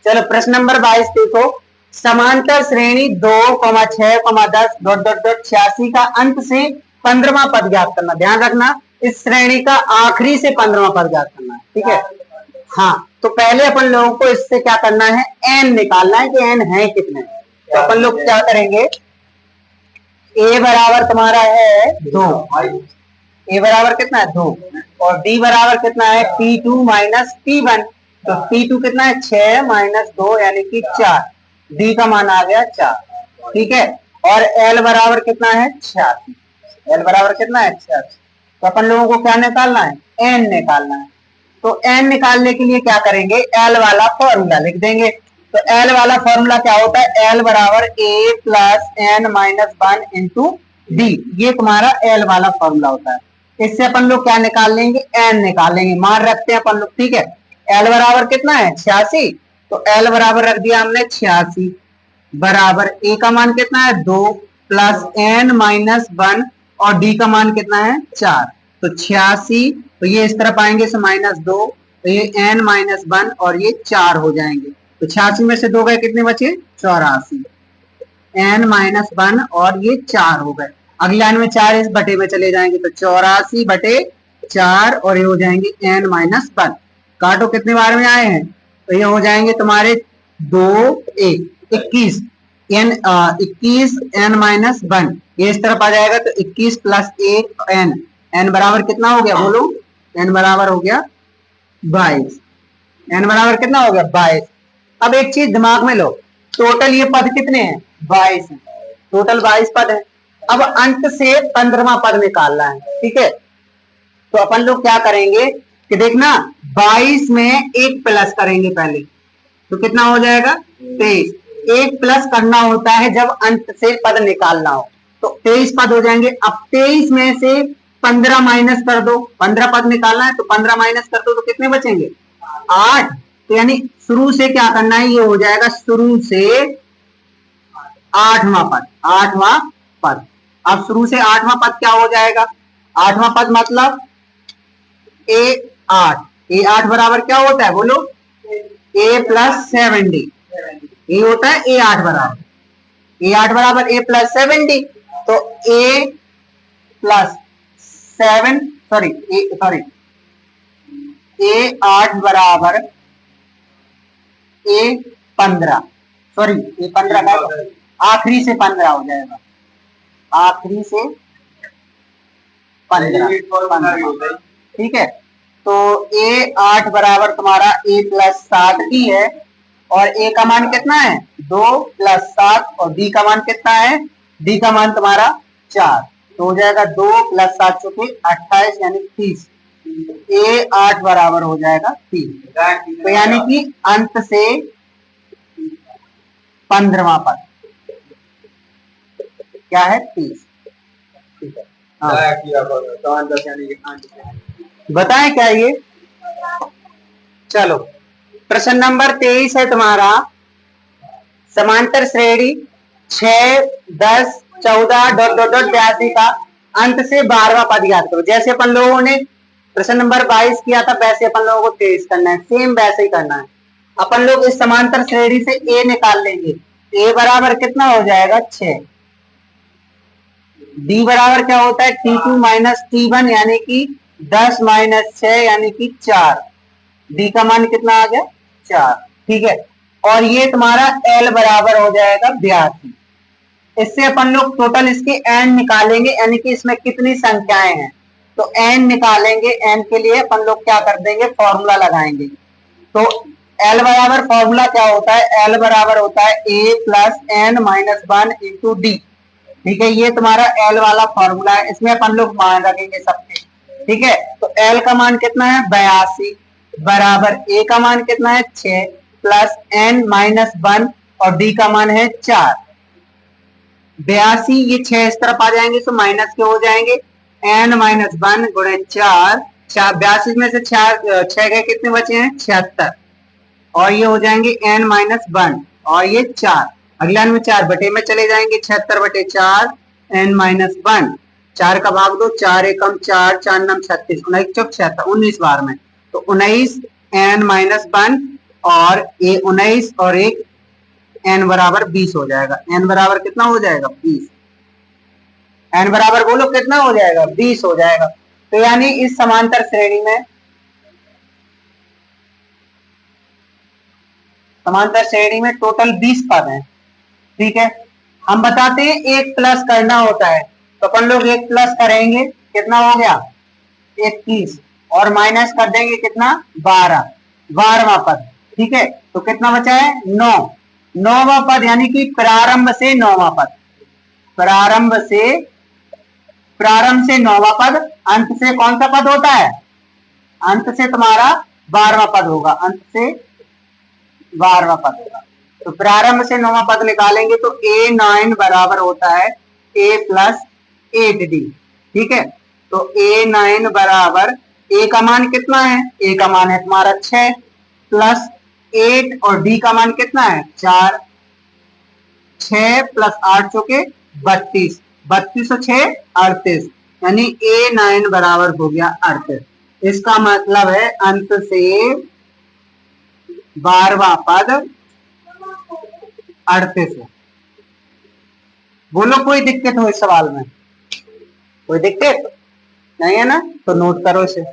चलो प्रश्न नंबर 22 देखो, समांतर श्रेणी 2,6,10 ... 86 का अंत से 15वां पद ज्ञात करना। ध्यान रखना इस श्रेणी का आखिरी से 15वां पद ज्ञात करना है, ठीक है। हाँ, तो पहले अपन लोगों को इससे क्या करना है, एन निकालना है कि एन है कितने। तो अपन लोग क्या करेंगे, ए बराबर तुम्हारा है 2, ए बराबर कितना है 2, और डी बराबर कितना है P2 माइनस P1। तो P2 कितना है 6 माइनस 2 यानी कि 4, डी का मान आ गया 4, ठीक है। और L बराबर कितना है 86, L बराबर कितना है 86। तो अपन लोगों को क्या निकालना है, N निकालना है। तो N निकालने के लिए क्या करेंगे, L वाला फॉर्मूला लिख देंगे। तो L वाला फॉर्मूला क्या होता है, L बराबर A plus N minus 1 into D, ये तुम्हारा L वाला फॉर्मूला होता है। इससे अपन लोग क्या निकाल लेंगे, N निकाल लेंगे, मान रखते हैं अपन लोग, ठीक है। L बराबर कितना है 86, तो L बराबर रख दिया हमने 86 बराबर A का मान कितना है 2 प्लस N माइनस 1 और D का मान कितना है 4। तो 86, तो ये इस तरफ आएंगे से माइनस 2, तो ये N माइनस 1 और ये 4 हो जाएंगे। तो 86 में से 2 गए, कितने बचे 84, N माइनस 1 और ये 4 हो गए। अगले लाइन में 4 इस बटे में चले जाएंगे, तो 84 बटे 4 और ये हो जाएंगे N माइनस 1। काटो कितने बार में आए हैं, तो ये हो जाएंगे तुम्हारे 2 1 21, N 21 N माइनस 1, ये इस तरफ आ जाएगा तो 21 प्लस 1 N, N बराबर कितना हो गया बोलो, N बराबर हो गया 22, N बराबर कितना हो गया 22। अब एक चीज दिमाग में लो, टोटल ये पद कितने हैं 22 है, टोटल 22 पद है। अब अंत से 15वां पद निकालना है, ठीक है। तो अपन लोग क्या करेंगे कि देखना 22 में एक प्लस करेंगे पहले, तो कितना हो जाएगा 23। एक प्लस करना होता है जब अंत से पद निकालना हो, तो 23 पद हो जाएंगे। अब 23 में से 15 माइनस कर दो, 15 पद निकालना है तो 15 माइनस कर दो तो कितने बचेंगे 8। तो यानी शुरू से क्या करना है, ये हो जाएगा शुरू से 8वां पद, 8वां पद। अब शुरू से 8वां पद क्या हो जाएगा, 8वां पद मतलब A8, A8 बराबर क्या होता है बोलो, A प्लस 7D, ये होता है A8 बराबर, A8 बराबर A प्लस 7D। तो A प्लस 7 A8 बराबर A15, A15 का आखिरी से 15 हो जाएगा, आखिरी से 15, ठीक है। तो A8 बराबर तुम्हारा A प्लस 7D है, और A का मान कितना है 2 प्लस 7 और D का मान कितना है, D का मान तुम्हारा 4, तो हो जाएगा 2 प्लस 7 चौके 28 यानी 30। A8 बराबर हो जाएगा 30। तो यानी कि अंत से 15वां पद क्या है 30, ठीक है। बताएं क्या ये, चलो प्रश्न नंबर 23 है तुम्हारा, समांतर श्रेणी 6 10 14 ... 82 का अंत से 12वां पद ज्ञात करो। जैसे अपन लोगों ने प्रश्न नंबर 22 किया था वैसे अपन लोगों को 23 करना है, सेम वैसे ही करना है। अपन लोग इस समांतर श्रेणी से A निकाल लेंगे, A बराबर कितना हो जाएगा 6, D बराबर क्या होता है T2 माइनस T1 यानी कि 10 माइनस 6 यानी कि 4, D का मान कितना आ गया 4, ठीक है। और ये तुम्हारा L बराबर हो जाएगा 82। इससे अपन लोग टोटल इसके n निकालेंगे, यानी कि इसमें कितनी संख्याएं हैं, तो n निकालेंगे। n के लिए अपन लोग क्या कर देंगे, फॉर्मूला लगाएंगे। तो L बराबर फॉर्मूला क्या होता है, L बराबर होता है A plus N minus 1 into D, ठीक है। ये तुम्हारा L वाला फॉर्मूला है, इसमें अपन लोग मान रखेंगे सबके, ठीक है। तो L का मान कितना है 82 बराबर A का मान कितना है 6 प्लस N माइनस 1 और D का मान है 4। 82 ये 6 इस तरफ आ जाएंगे तो माइनस के हो जाएंगे, N माइनस 1 गुणे 4, 82 में से 6 गए कितने बचे हैं 76, और ये हो जाएंगे N माइनस 1 और ये 4। अगला में 4 बटे में चले जाएंगे, 76 बटे 4 N माइनस 1, 4 का भाग दो, 4 एकम 4, 4 नम 36, 19 चौक 76, 19 बार में, तो 19 N माइनस 1 और ए 19 और एक n बराबर 20 हो जाएगा। n बराबर कितना हो जाएगा? 20। n बराबर बोलो कितना हो जाएगा? 20 हो जाएगा। तो यानी इस समांतर श्रेणी में टोटल 20 पद हैं। ठीक है, हम बताते हैं एक प्लस करना होता है, तो अपन लोग एक प्लस करेंगे, कितना हो गया? 21, और माइनस कर देंगे कितना? 12, 12वां पद। ठीक है, तो कितना बचा है? 9, 9वां पद, यानी कि प्रारंभ से 9वां पद, प्रारंभ से 9वां पद। अंत से कौन सा पद होता है? अंत से तुम्हारा 12वां पद होगा, अंत से 12वां पद होगा। तो प्रारंभ से 9वां पद निकालेंगे तो A9 बराबर होता है A प्लस 8D। ठीक है, तो A9 बराबर A का मान कितना है? A का मान है तुम्हारा 6 प्लस 8, और D का मान कितना है? 4। 6 प्लस 8 चौके 32, 32 और 6 38, यानी A9 बराबर हो गया 38। इसका मतलब है अंत से 12वां पद 38 है। बोलो कोई दिक्कत हो इस सवाल में? कोई दिक्कत नहीं है ना? तो नोट करो इसे।